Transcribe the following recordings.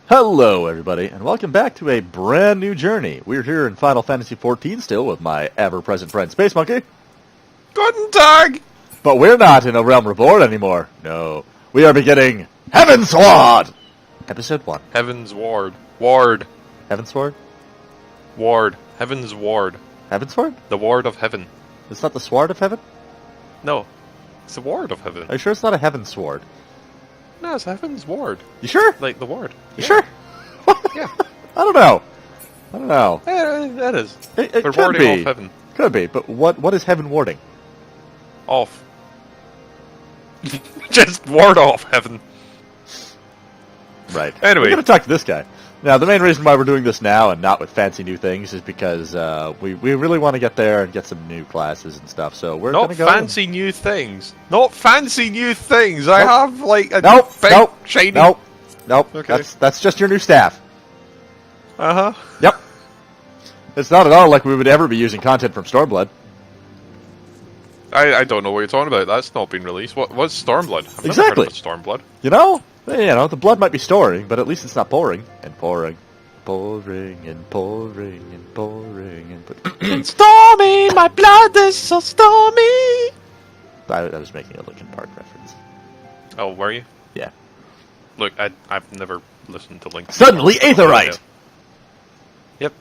Hello, everybody, and welcome back to a brand new journey. We're here in Final Fantasy XIV still with my ever-present friend Space Monkey. Guten Tag! But we're not in A Realm Reborn anymore. No. We are beginning Heavensward! Episode 1. Heavensward. Ward. Heavensward? Ward. Heavensward. Heavensward? The ward of heaven. It's not the Sword of Heaven? No. It's the ward of heaven. Are you sure it's not a Heavensward? No, it's Heaven's ward. You sure? Like the ward. You sure? Yeah. I don't know. That is. It They're could warding be. off heaven. Could be, but what is heaven warding? Off. Just ward off heaven. Right. Anyway. We're going to talk to this guy. Now, the main reason why we're doing this now and not with fancy new things is because we really want to get there and get some new classes and stuff. So we're going to go. Not fancy new things. Not fancy new things. I have like a big shiny. Nope. Okay. That's just your new staff. Uh huh. Yep. It's not at all like we would ever be using content from Stormblood. I don't know what you're talking about. That's not been released. What's Stormblood? I've Exactly. never heard of Stormblood. You know, the blood might be storing, but at least it's not pouring and pouring, pouring and pouring and pouring and. Stormy, my blood is so stormy. I was making a Linkin Park reference. Oh, were you? Yeah. Look, I've never listened to Linkin Park. Suddenly, Aetherite. Yep.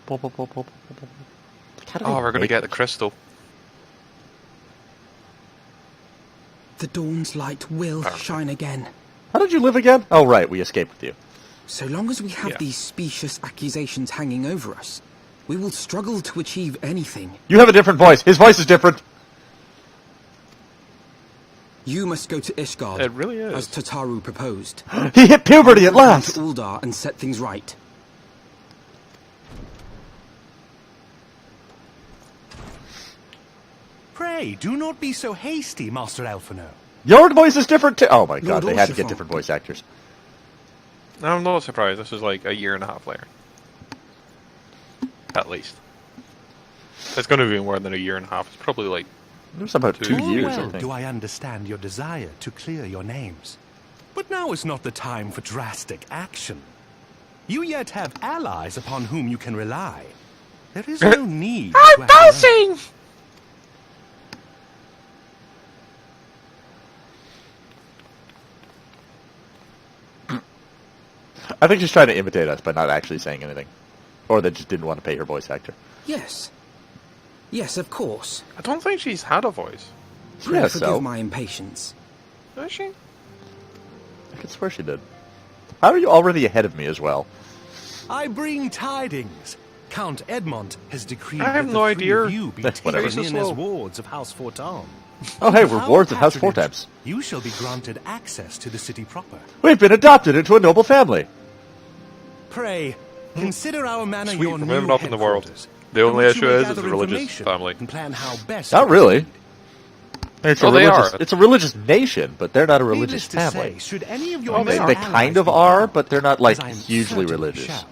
How do Oh, they we're gonna make get the this? crystal. The dawn's light will shine again. How did you live again? Oh, right, we escaped with you. So long as we have Yeah. these specious accusations hanging over us, we will struggle to achieve anything. You have a different voice. His voice is different. You must go to Ishgard, It really is. as Tataru proposed. He hit puberty at Return last. to Uldar and set things right. Pray, do not be so hasty, Master Alphino. Your voice is different too. Oh my god, Lord they had to get Orsifor. different voice actors. I'm not surprised. This is like a year and a half later. At least. It's going to be more than a year and a half. It's probably like... It was about 2 Full years, I Well, think. do I understand your desire to clear your names. But now is not the time for drastic action. You yet have allies upon whom you can rely. There is no need to bouncing! I think she's trying to imitate us by not actually saying anything. Or they just didn't want to pay her voice actor. Yes. Yes, of course. I don't think she's had a voice. Pray Yeah, forgive so. my impatience. Has she? I could swear she did. How are you already ahead of me as well? I bring tidings. Count Edmond has decreed I have that no the idea. three of you be Whatever. taken in So as slow. wards of House Fortan. Oh hey, With our rewards of House Four patronage, Times. You shall be granted access to the city proper. We've been adopted into a noble family. Pray, consider our manor Sweet, your we're new moving up in the world. headquarters, The only from which issue you may is gather the religious information family. And plan how best Not to really. proceed. It's Well, a they religious. are. It's a religious nation, but they're not a religious Needless to family. say, should any of your Well, They, they they are. kind of are, but they're not like hugely religious.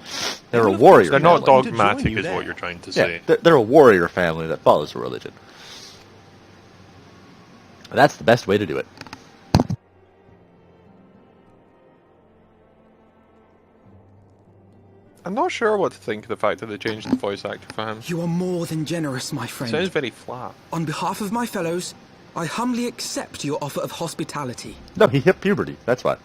They're a warrior. They're not family. dogmatic, you is there. what you're trying to Yeah, say. they're a warrior family that follows a religion. And that's the best way to do it. I'm not sure what to think of the fact that they changed the voice actor for him. You are more than generous, my friend. Sounds very flat. On behalf of my fellows, I humbly accept your offer of hospitality. No, he hit puberty. That's why.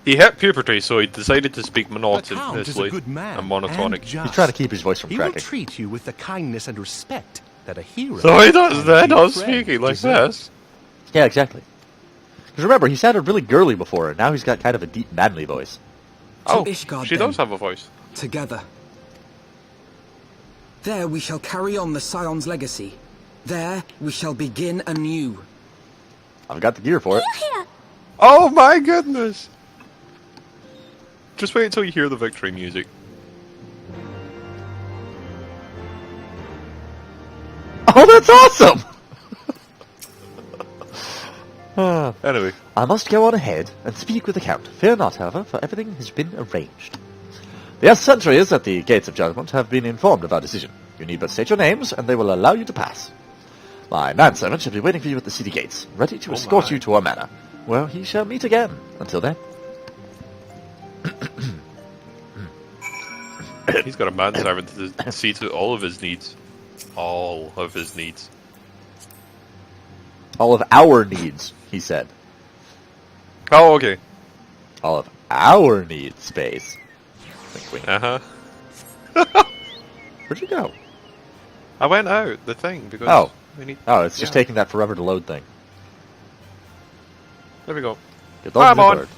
He hit puberty, so he decided to speak The Count is a monotonously good man and monotonic. and just. He's trying to keep his voice from He will cracking. treat you with the kindness and respect that a hero. So he does and that, dear not friend speaking like deserves. this. Yeah, exactly. Because remember, he sounded really girly before, and now he's got kind of a deep, manly voice. Oh, Ishgard, she then. does have a voice. Together. There we shall carry on the Scion's legacy. There we shall begin anew. I've got the gear for it. Oh my goodness! Just wait until you hear the victory music. Oh, that's awesome! Ah, Anyway, I must go on ahead and speak with the Count. Fear not, however, for everything has been arranged. The sentries at the Gates of Judgment have been informed of our decision. You need but state your names, and they will allow you to pass. My manservant shall be waiting for you at the city gates, ready to escort my. you to our manor, where he shall meet again. Until then, He's got a manservant to see to all of his needs. All of his needs. All of our needs, he said. Oh, okay. All of our needs, space. Wink, wink. Uh-huh. Where'd you go? I went out, the thing, because we need... Oh, it's just taking that forever to load thing. There we go. Good I'm on. word.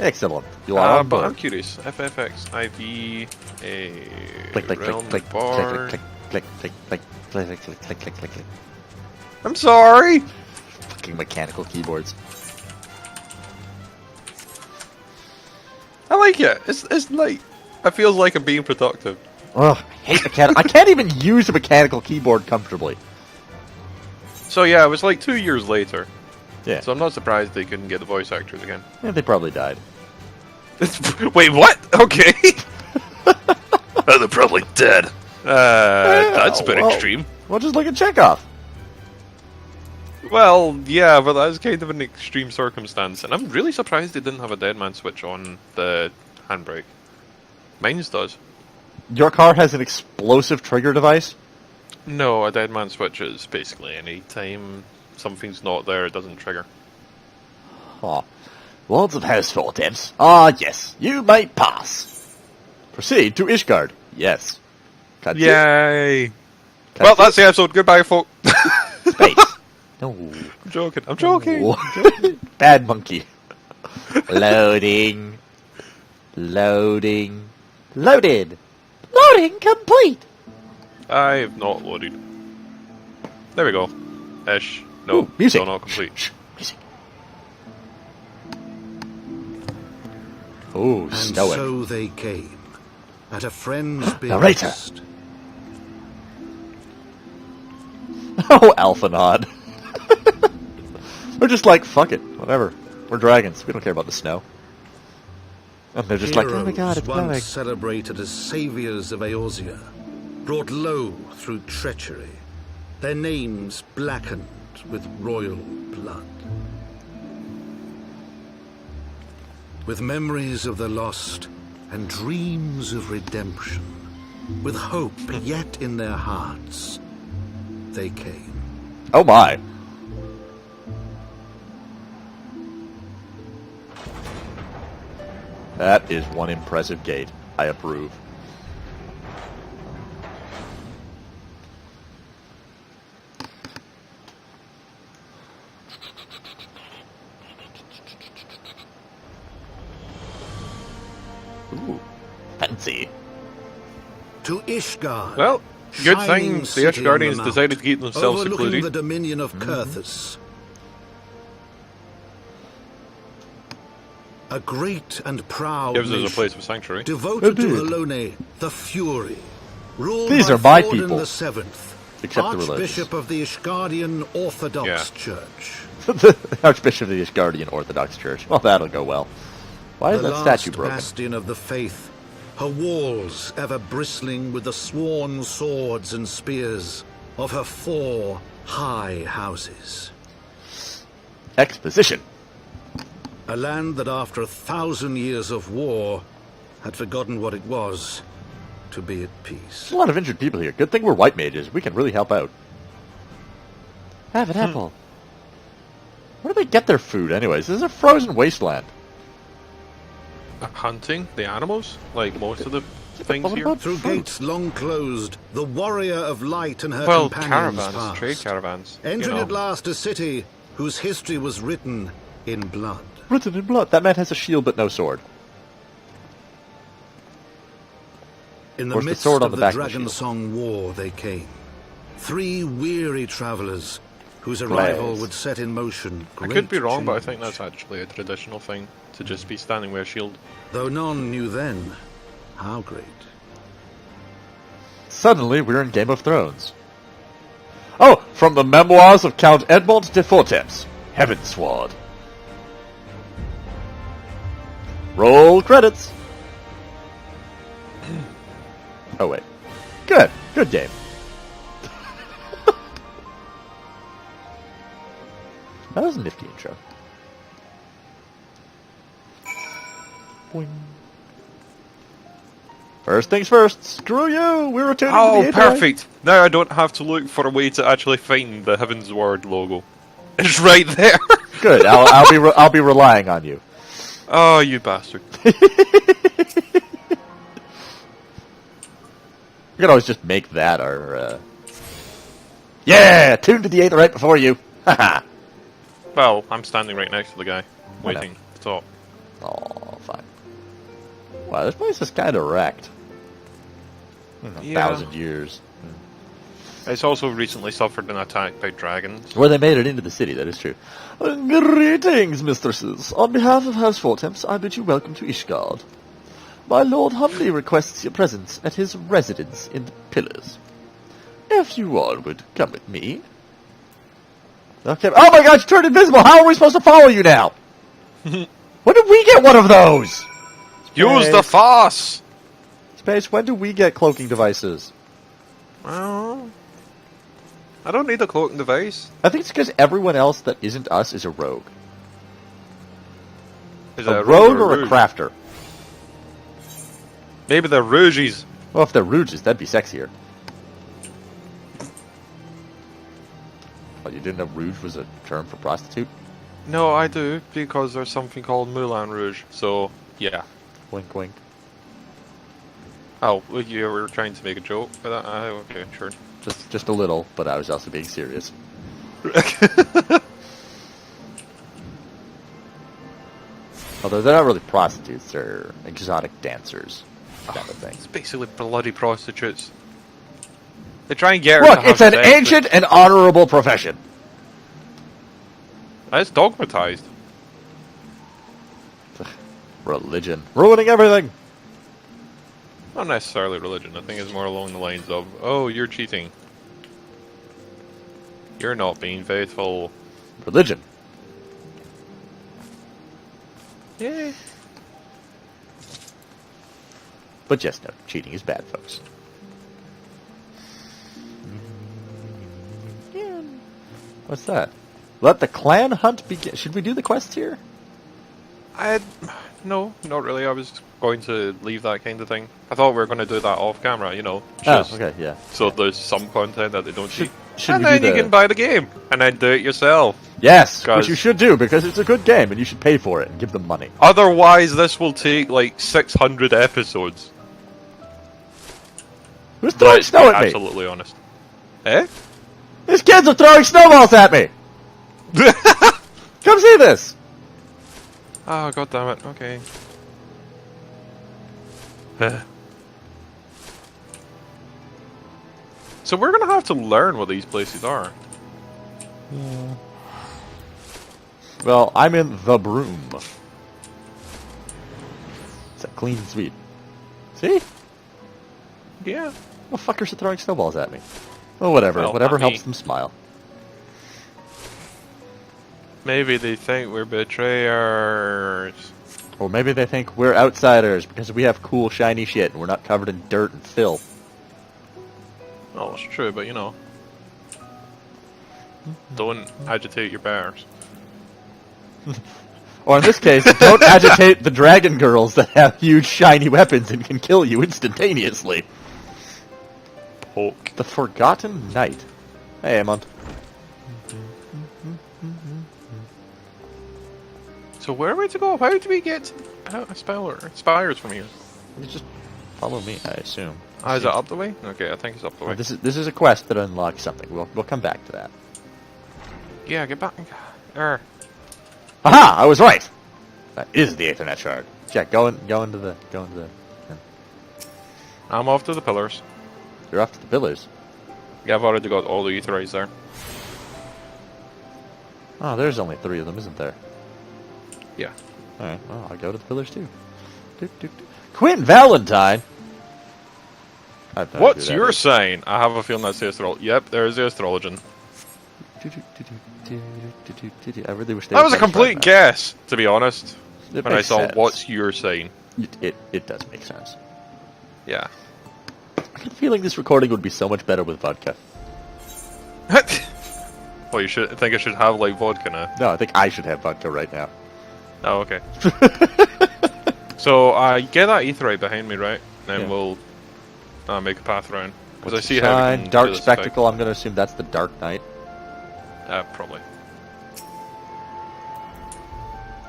Excellent. You are on but board. I'm curious. FFX, IV, a Click, click, click, realm click, bar. click, click, click, click, click, click, click, click, click, click, click. I'm sorry! Fucking mechanical keyboards. I like it. It's like... It feels like I'm being productive. Ugh, I hate mechanical. I can't even use a mechanical keyboard comfortably. So yeah, it was like 2 years later. Yeah. So I'm not surprised they couldn't get the voice actors again. Yeah, they probably died. Wait, what? Okay. Oh, they're probably dead. That's a bit extreme. Well, just look at Chekhov. Well, yeah, but that's kind of an extreme circumstance, and I'm really surprised they didn't have a dead man switch on the handbrake. Mine's does. Your car has an explosive trigger device? No, a dead man switch is basically any time something's not there, it doesn't trigger. Oh. Lords of Heavensward, Debs. Ah, yes. You may pass. Proceed to Ishgard. Yes. Cutscene. Yay! Cutscene. Well, that's the episode. Goodbye, folk. Space. No. I'm joking. I'm joking. No. Bad monkey. Loading. Loading. Loaded. Loading complete. I have not loaded. There we go. Ish. No, Ooh, music. still not complete. Shh, music. Oh, And stoic. so they came, at a friend's Narrator. behest. Oh, Alphanod. We're just like, fuck it, whatever. We're dragons. We don't care about the snow. And they're just like, oh my god, it's Heroes once blowing. celebrated as saviors of Eorzea, brought low through treachery, their names blackened with royal blood. With memories of the lost and dreams of redemption, with hope yet in their hearts, they came. Oh my. That is one impressive gate. I approve. Ooh, fancy. To Ishgard. Well, good thing shining the city on Ishgardians mount, decided to keep themselves overlooking secluded. the dominion of Kurthus. A great and proud Gives us a nation, place of sanctuary. devoted to Indeed. Helone, the Fury, ruled These by are my Thordan people. the Seventh, Except the religious. Archbishop of the Ishgardian Orthodox Yeah. Church. The Archbishop of the Ishgardian Orthodox Church. Well, that'll go well. Why is The that last statue broken? bastion of the faith, her walls ever bristling with the sworn swords and spears of her 4 high houses. Exposition. A land that after 1,000 years of war had forgotten what it was to be at peace. There's a lot of injured people here. Good thing we're white mages. We can really help out. Have an apple. Where do they get their food anyways? This is a frozen wasteland. Hunting the animals, like most of the things what here. about Through fruit? gates long closed, the warrior of light and her Well, companions caravans, passed, trade caravans. entering you at know. last a city whose history was written in blood. Written in blood. That man has a shield but no sword. In the Where's the midst sword on of the the back of the Dragon shield? Song War they came. 3 weary travelers whose arrival Blaze. would set in motion I great could be wrong, but I change. think that's actually a traditional thing to just be standing with a shield. Though none knew then how great. Suddenly, we're in Game of Thrones. Oh, from the memoirs of Count Edmond de Fortemps, Heavensward. Roll credits. Oh wait, good game. That was a nifty intro. Boing. First things first, screw you! We're returning to Oh, the Aetherite. perfect! Now I don't have to look for a way to actually find the Heavensward logo. It's right there! Good, I'll be relying on you. Oh, you bastard. You can always just make that our, Yeah! Tune to the Aetherite before you! Haha! Well, I'm standing right next to the guy, I waiting to talk. Oh, fine. Wow, this place is kind of wrecked. In a Yeah. 1,000 years. It's also recently suffered an attack by dragons. Where they made it into the city, that is true. Greetings, mistresses. On behalf of House Fortemps, I bid you welcome to Ishgard. My lord humbly requests your presence at his residence in the Pillars. If you all would come with me. Okay. Oh my god, you turned invisible! How are we supposed to follow you now? When did we get one of those? Use the Force! Space, when do we get cloaking devices? Well, I don't need a cloaking device. I think it's because everyone else that isn't us is a rogue. Is A it rogue or a rouge? crafter? Maybe they're rouges. Well, if they're rouges, that'd be sexier. Oh, you didn't know rouge was a term for prostitute? No, I do, because there's something called Moulin Rouge, so, yeah. Wink, wink. Oh, well, you were trying to make a joke with that? Okay, sure. Just a little, but I was also being serious. Although they're not really prostitutes, they're exotic dancers. Kind of thing. It's basically bloody prostitutes. They try and get her Look, to have it's an sex, ancient and honorable profession. but it's dogmatized. Religion. Ruining everything. Not necessarily religion. I think it's more along the lines of, oh, you're cheating. You're not being faithful. Religion. Yeah. But just no, cheating is bad, folks. What's that? Let the clan hunt begin. Should we do the quest here? No, not really. I was going to leave that kind of thing. I thought we were going to do that off camera, you know. Oh, Just okay, yeah. so there's some content that they don't see. Should And we then do you the... can buy the game, and then do it yourself. Yes, which Guys. you should do, because it's a good game, and you should pay for it and give them money. Otherwise, this will take like 600 episodes. Who's throwing Let's snow be at me? absolutely honest. Eh? These kids are throwing snowballs at me! Come see this! Oh, god damn it. Okay. So we're gonna have to learn what these places are. Well, I'm in the broom. It's a clean sweep. See? Yeah. What fuckers are throwing snowballs at me? Well, whatever. Well, Whatever not helps me. them smile. Maybe they think we're betrayers. Or maybe they think we're outsiders because we have cool, shiny shit and we're not covered in dirt and filth. Well, it's true, but you know. Don't agitate your bears. Or in this case, don't agitate the dragon girls that have huge, shiny weapons and can kill you instantaneously. Poke. The Forgotten Knight. Hey, Amon. So where are we to go? How do we get spires from here? You just follow me, I assume. Ah, is it up the way? Okay, I think it's up the way. This is a quest that unlocks something. We'll come back to that. Yeah, get back. Er. Aha! I was right. That is the Aethernet shard. Jack, go into the. I'm off to the pillars. You're off to the pillars. Yeah, I've already got all the Aetherites there. Oh, there's only 3 of them, isn't there? Yeah. All right. Well, I'll go to the pillars too. Quentin Valentine. I have no idea What's who that your is. sign? I have a feeling that's the astrologian. Yep, there's the astrologian. I really wish they That would was a try to complete find guess, to be honest. It When I makes saw sense. what's your sign. It does make sense. Yeah. I get a feeling this recording would be so much better with vodka. Well, you should. I think I should have like vodka now. No, I think I should have vodka right now. Oh, okay. So, get that Aetherite behind me, right? Then Yeah. we'll make a path around. Because I What's see how we Shine, can do Dark this Spectacle. I'm going to assume that's the Dark Knight. effect. Probably.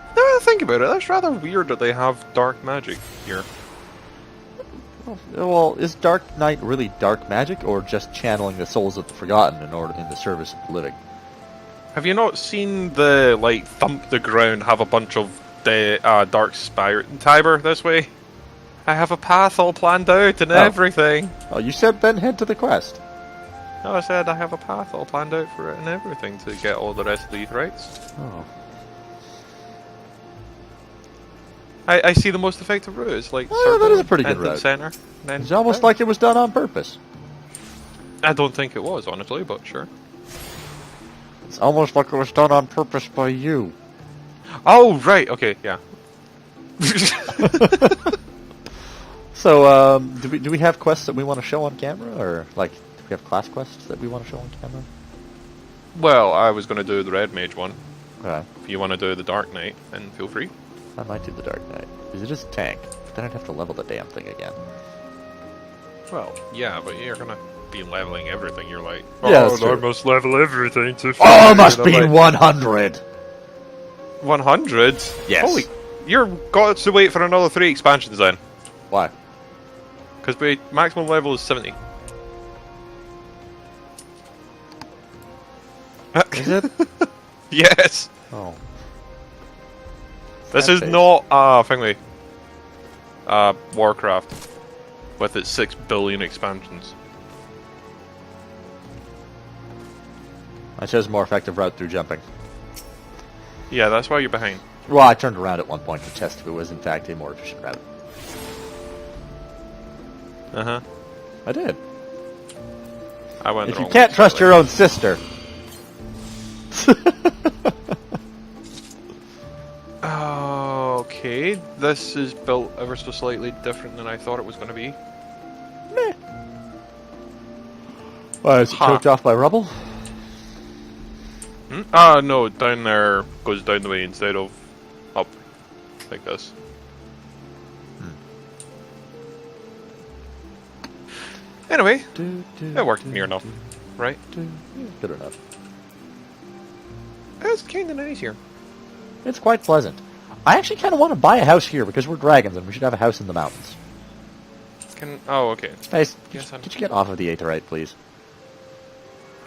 Now that I think about it, that's rather weird that they have dark magic here. Well, is Dark Knight really dark magic, or just channeling the souls of the forgotten in the service of the living? Have you not seen the, like, thump the ground, have a bunch of dark spirit Tiber this way? I have a path all planned out and everything. Oh, you said then head to the quest. No, I said I have a path all planned out for it and everything to get all the rest of these rights. Oh. I see the most effective route. It's like Oh, that is a pretty good route. Center, then It's almost out. like it was done on purpose. I don't think it was, honestly, but sure. It's almost like it was done on purpose by you. Oh, right, okay, yeah. So, do we have quests that we want to show on camera, or like, do we have class quests that we want to show on camera? Well, I was going to do the Red Mage one. Okay. If you want to do the Dark Knight, then feel free. I might do the Dark Knight, because it is a tank. But then I'd have to level the damn thing again. Well, yeah, but you're going to be leveling everything. You're like, Yeah, that's true. I must level everything to... Oh, it must And I'm be like, 100! 100? Yes. Holy... You're got to wait for another 3 expansions then. Why? Because maximum level is 70. Is it? Yes! Oh. This That is face. not thingy. Warcraft with its 6 billion expansions. I chose a more effective route through jumping. Yeah, that's why you're behind. Well, I turned around at one point to test if it was in fact a more efficient route. Uh huh. I did. I went. If the you wrong can't way, trust so, your own sister. Okay, this is built ever so slightly different than I thought it was going to be. Meh. Why, is it Huh. choked off by rubble? Hmm? No, down there goes down the way instead of up, like this. Anyway, it worked near enough, right? Good enough. It's kind of nice here. It's quite pleasant. I actually kind of want to buy a house here because we're dragons and we should have a house in the mountains. Oh, okay. Hey, Yes, could you get off of the Aetheryte, please?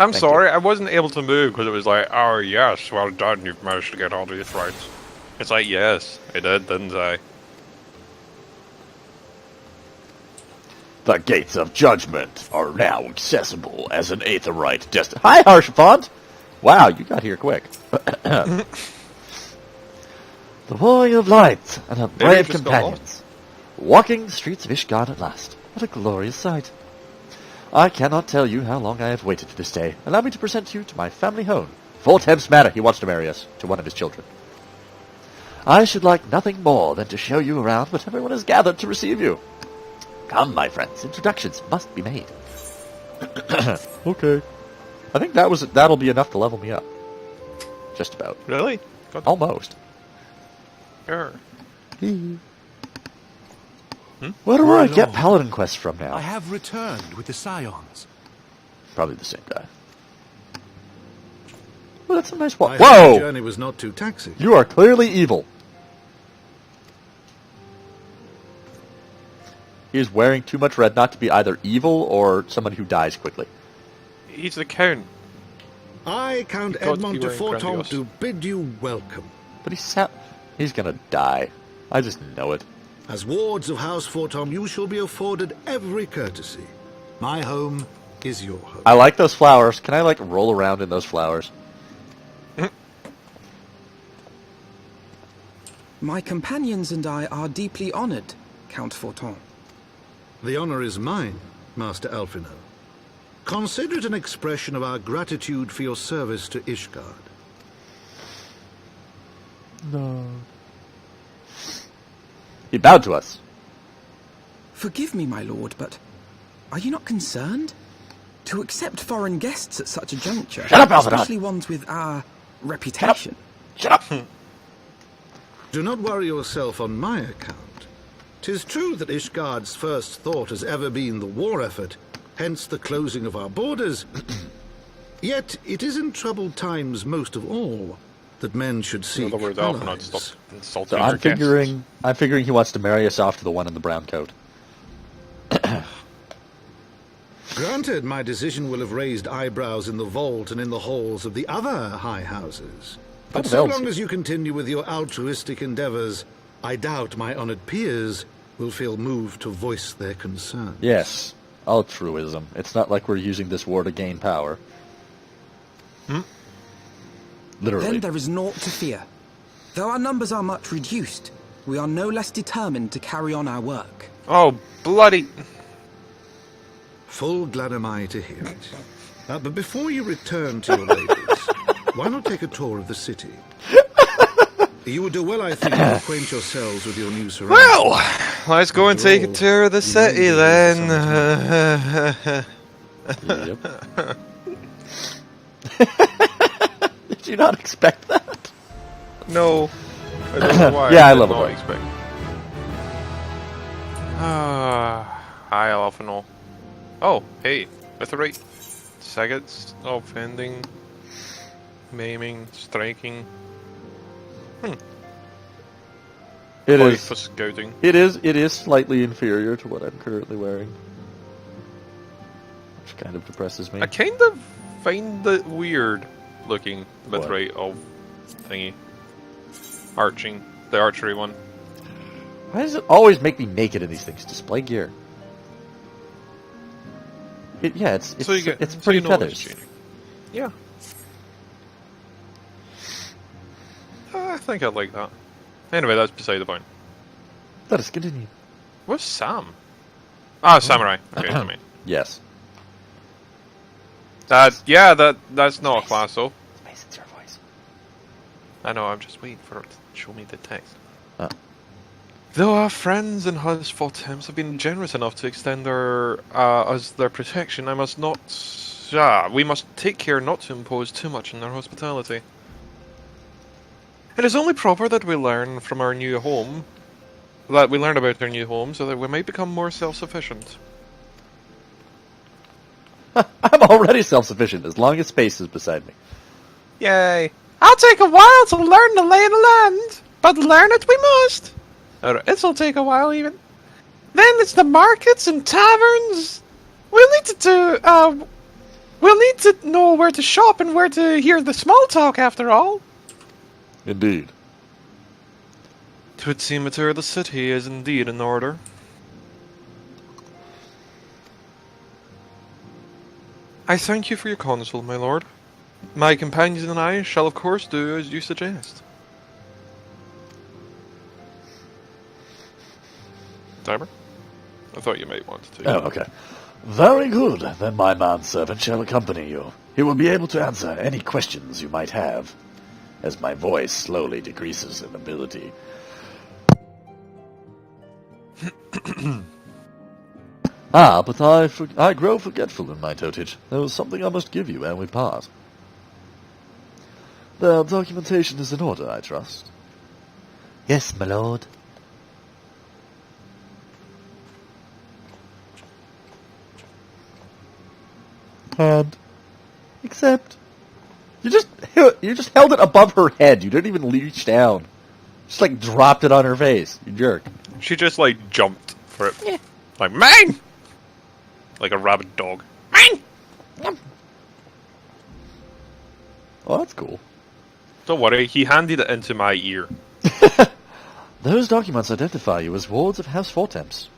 I'm Thank sorry, I wasn't able to move because it was like, oh yes, well done, you've managed to get all these rights. It's like, yes, I did, didn't I? The gates of judgment are now accessible as an Aetheryte destiny. Hi, Harshafont! Wow, you got here quick. The warrior of light and her Maybe I brave just got companions. Walking the streets of Ishgard at last. What a glorious sight. I cannot tell you how long I have waited for this day. Allow me to present you to my family home. Full Temps matter, he wants to marry us, to one of his children. I should like nothing more than to show you around, but everyone is gathered to receive you. Come, my friends, introductions must be made. Okay. I think that'll be enough to level me up. Just about. Really? God, Almost. sure. Where do My I get lord, paladin quests from now? I have returned with the Scions. Probably the same guy. Well, that's a nice one. I hope the Whoa! journey was not too taxing. You are clearly evil. He is wearing too much red not to be either evil or somebody who dies quickly. He's the count. I, Count He got to be Edmond de wearing Forton, grandiose. do bid you welcome. But he's gonna die. I just know it. As wards of House Forton, you shall be afforded every courtesy. My home is your home. I like those flowers. Can I, like, roll around in those flowers? My companions and I are deeply honored, Count Forton. The honor is mine, Master Alfino. Consider it an expression of our gratitude for your service to Ishgard. No. He bowed to us. Forgive me, my lord, but are you not concerned? To accept foreign guests at such a juncture, Shut up, Alfred. especially ones with our reputation. Shut up! Do not worry yourself on my account. 'Tis true that Ishgard's first thought has ever been the war effort, hence the closing of our borders. Yet it is in troubled times most of all that men should In seek other words, I'll not allies. stop insulting So your I'm guests. figuring he wants to marry us off to the one in the brown coat. Granted, my decision will have raised eyebrows in the vault and in the halls of the other high houses. But What so else? long as you continue with your altruistic endeavors, I doubt my honored peers will feel moved to voice their concern. Yes, altruism. It's not like we're using this war to gain power. Literally. Then there is naught to fear. Though our numbers are much reduced, we are no less determined to carry on our work. Oh, bloody... Full glad am I to hear it. But before you return to your labors, why not take a tour of the city? You would do well, I think, to acquaint yourselves with your new surroundings. Well, let's go and take a tour of the city then. Yep. Did you not expect that? No. I don't know why. Yeah, I did love not it. expect. Hi, Alphanol. Oh, hey, that's right. Saggets, offending, maiming, striking. It Point is. for scouting. It is slightly inferior to what I'm currently wearing, which kind of depresses me. I kind of find it weird looking What? Mithrite of thingy. Arching. The archery one. Why does it always make me naked in these things? Display gear. It's So you get, it's so pretty you know it's feathers. changing. Yeah. I think I'd like that. Anyway, that's beside the point. Let us continue. What's Sam? Ah, Samurai. Okay, I mean. Yes. Yeah, that's not a class though. Space, it's your voice. I know, I'm just waiting for it to show me the text. Oh. Though our friends in Heavensward have been generous enough to extend us their protection, we must take care not to impose too much on their hospitality. It is only proper that we learn from our new home, that we learn about our new home, so that we might become more self-sufficient. I'm already self-sufficient as long as space is beside me. Yay! I'll take a while to learn the lay of the land, but learn it we must. It'll take a while even. Then it's the markets and taverns. We'll need to know where to shop and where to hear the small talk after all. Indeed. Twould seem a tour of the city is indeed in order. I thank you for your counsel, my lord. My companions and I shall of course do as you suggest. Timer? I thought you might want to. Oh, okay. Very good. Then my manservant shall accompany you. He will be able to answer any questions you might have, as my voice slowly decreases in ability. But I grow forgetful in my dotage. There was something I must give you ere we part. The documentation is in order, I trust. Yes, my lord. And except you just held it above her head. You didn't even reach down. Just like dropped it on her face. You jerk. She just like jumped for it. Yeah. Like, mine! Like a rabid dog. Mine! Oh, that's cool. Don't worry, he handed it into my ear. Those documents identify you as wards of House Fortemps.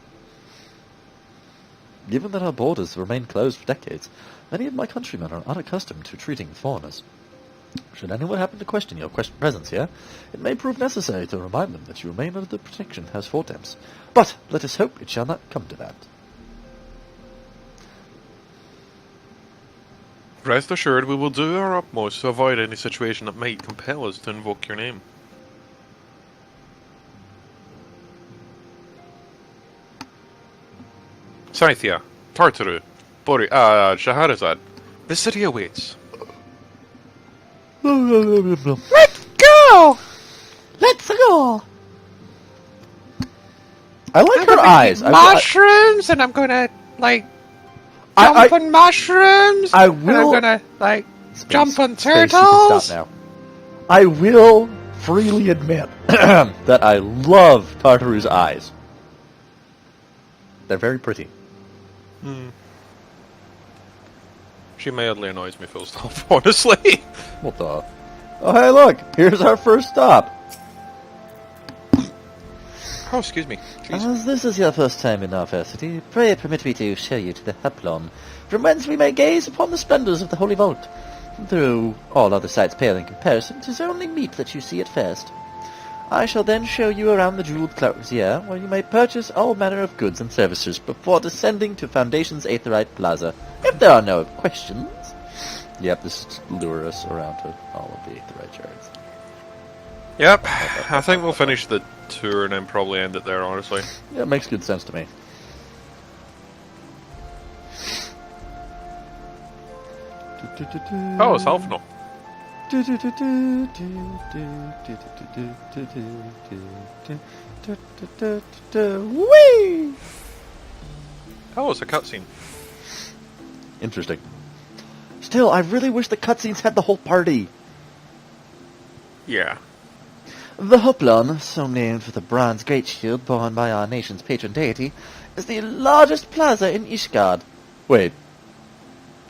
Given that our borders remain closed for decades, many of my countrymen are unaccustomed to treating foreigners. Should anyone happen to question your presence here, it may prove necessary to remind them that you remain under the protection of House Fortemps. But let us hope it shall not come to that. Rest assured, we will do our utmost to avoid any situation that might compel us to invoke your name. Scythia, Tartaru, Shahrazad. The city awaits. Let's go! Let's go! I like her eyes. Mushrooms, and I'm gonna like jump on mushrooms. I and I'm will. gonna like jump on Space, you can turtles. stop now. I will freely admit that I love Tartaru's eyes. They're very pretty. She mildly annoys me, full stop, honestly. What the? Oh, hey, look! Here's our first stop. Oh, excuse me. Please. As this is your first time in our fair city, pray permit me to show you to the Haplon, from whence we may gaze upon the splendours of the Holy Vault. Though all other sights pale in comparison, 'tis only meet that you see at first. I shall then show you around the jewelled Clausier, where you may purchase all manner of goods and services before descending to Foundation's Aetherite Plaza. If there are no questions... Yep, this lure us around to all of the Aetherite shards. Yep, I think we'll finish the tour and then probably end it there, honestly. Yeah, it makes good sense to me. Oh, it's Elfnal. Whee! Oh, it's a cutscene. Interesting. Still, I really wish the cutscenes had the whole party. Yeah. The Hoplon, so named for the bronze great shield borne by our nation's patron deity, is the largest plaza in Ishgard. Wait.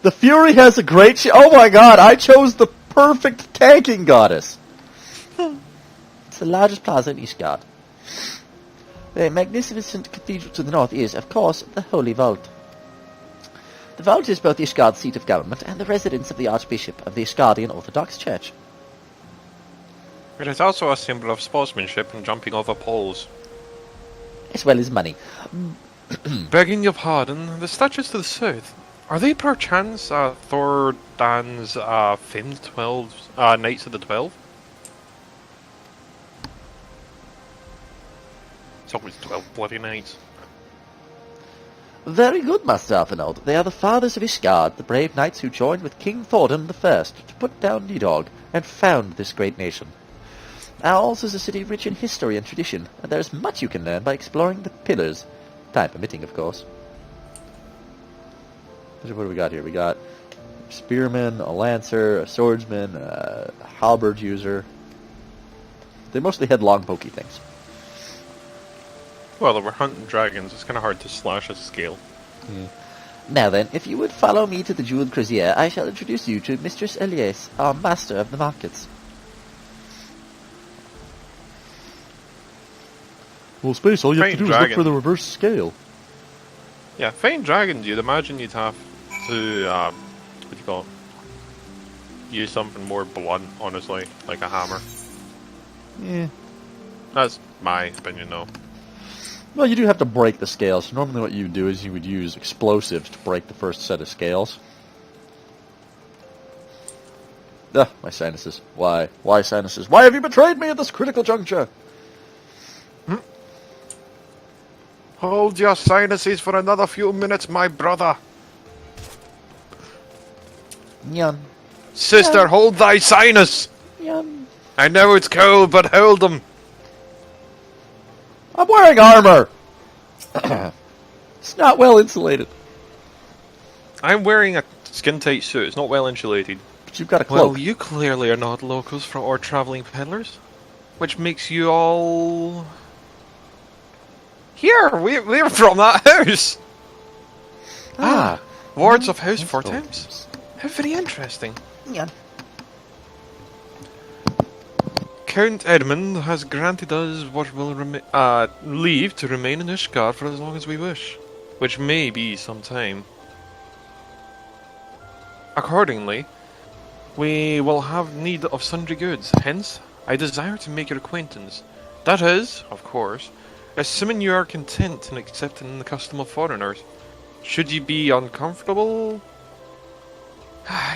The Fury has a great shield? Oh my god, I chose the perfect tanking goddess! It's the largest plaza in Ishgard. The magnificent cathedral to the north is, of course, the Holy Vault. The Vault is both Ishgard's seat of government and the residence of the Archbishop of the Ishgardian Orthodox Church. It is also a symbol of sportsmanship and jumping over poles. As well as money. Begging your pardon, the statues to the south, are they perchance Thordan's famed 12 Knights of the 12? It's always 12 bloody knights. Very good, Master Alphinaud. They are the fathers of Ishgard, the brave knights who joined with King Thordan the First to put down Nidhogg and found this great nation. Owls is a city rich in history and tradition, and there is much you can learn by exploring the pillars. Time permitting, of course. What do we got here? We got a spearman, a lancer, a swordsman, a halberd user. They mostly had long, pokey things. Well, they were hunting dragons. It's kind of hard to slash a scale. Yeah. Now then, if you would follow me to the jeweled crozier, I shall introduce you to Mistress Elias, our master of the markets. Well, Space, all you have to do is look for the reverse scale. Yeah, fighting dragons, you'd imagine you'd have to, what do you call it? Use something more blunt, honestly, like a hammer. Yeah. That's my opinion, though. Well, you do have to break the scales. Normally what you would do is you would use explosives to break the first set of scales. Ah, my sinuses. Why? Why sinuses? Why have you betrayed me at this critical juncture? Hold your sinuses for another few minutes, my brother. Nyan. Sister, hold thy sinus. Nyan. I know it's cold, but hold them. I'm wearing armor! It's not well insulated. I'm wearing a skin-tight suit. It's not well insulated. But you've got a cloak. Well, you clearly are not locals or travelling peddlers. Which makes you all... Here! We're from that house! Wards of House Fortemps. How very interesting. Yeah. Count Edmund has granted us what will leave to remain in Ishgard for as long as we wish, which may be some time. Accordingly, we will have need of sundry goods, hence, I desire to make your acquaintance. That is, of course, assuming you are content in accepting the custom of foreigners. Should you be uncomfortable?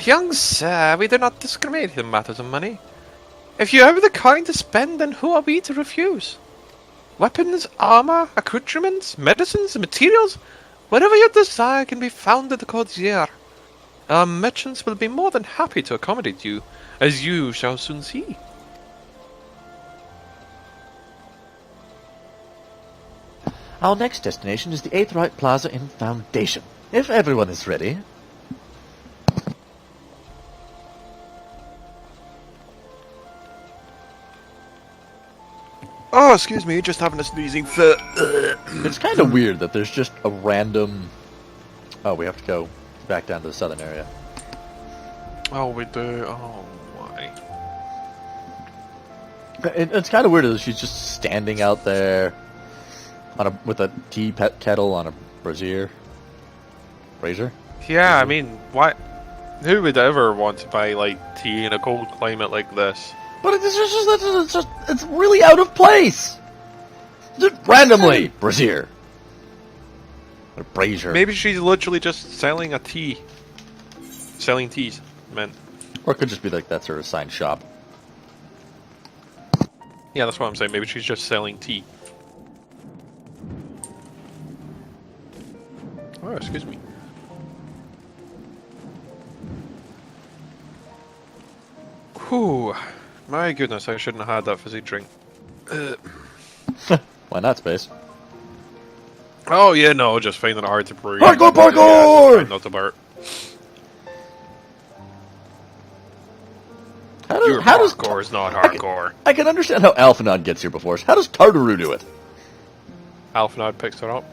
Young sir, we do not discriminate in matters of money. If you have the kind to spend, then who are we to refuse? Weapons, armor, accoutrements, medicines, and materials, whatever you desire can be found at the Courtier. Our merchants will be more than happy to accommodate you, as you shall soon see. Our next destination is the Aetheryte Plaza in Foundation. If everyone is ready... Oh, excuse me, just having a sneezing fit. It's kind of weird that there's just a random... Oh, we have to go back down to the southern area. Oh, we do. Oh, why? It's kind of weird that she's just standing out there on with a tea kettle on a brazier. Yeah, I mean, why? Who would ever want to buy like tea in a cold climate like this? But it's really out of place. Just randomly, brazier. Or brazier. Maybe she's literally just selling a tea. Selling teas, meant. Or it could just be like that's her assigned shop. Yeah, that's what I'm saying. Maybe she's just selling tea. Oh, excuse me. Whew. My goodness, I shouldn't have had that fizzy drink. Why not, Space? Oh, yeah, no, just finding it hard to breathe. Hardcore parkour! Yeah, not to burp. How does Hardcore is not hardcore. I can understand how Alphanod gets here before us. How does Tartaru do it? Alphanod picks it up.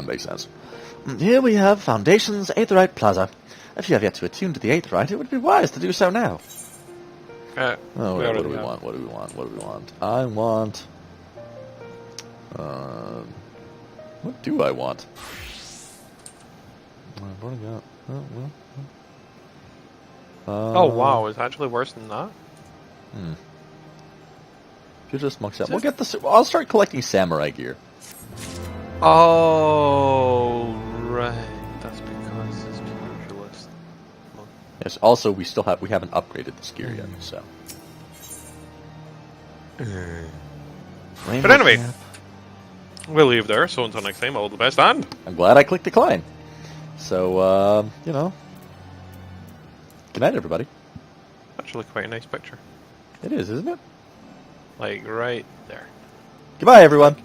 Makes sense. Here we have Foundation's Aetheryte Plaza. If you have yet to attune to the Aetherite, it would be wise to do so now. Oh, what do we want? What do we want? What do we want? I want... what do I want? I've already got... Oh, wow, it's actually worse than that? Gives us monks out. We'll get the... I'll start collecting samurai gear. Oh, right. That's because it's pugilist. Yes, also we haven't upgraded this gear yet, so... But anyway, we'll leave there, so until next time, all the best, and... I'm glad I clicked decline. So, you know... Good night, everybody. Actually quite a nice picture. It is, isn't it? Like, right there. Goodbye, everyone.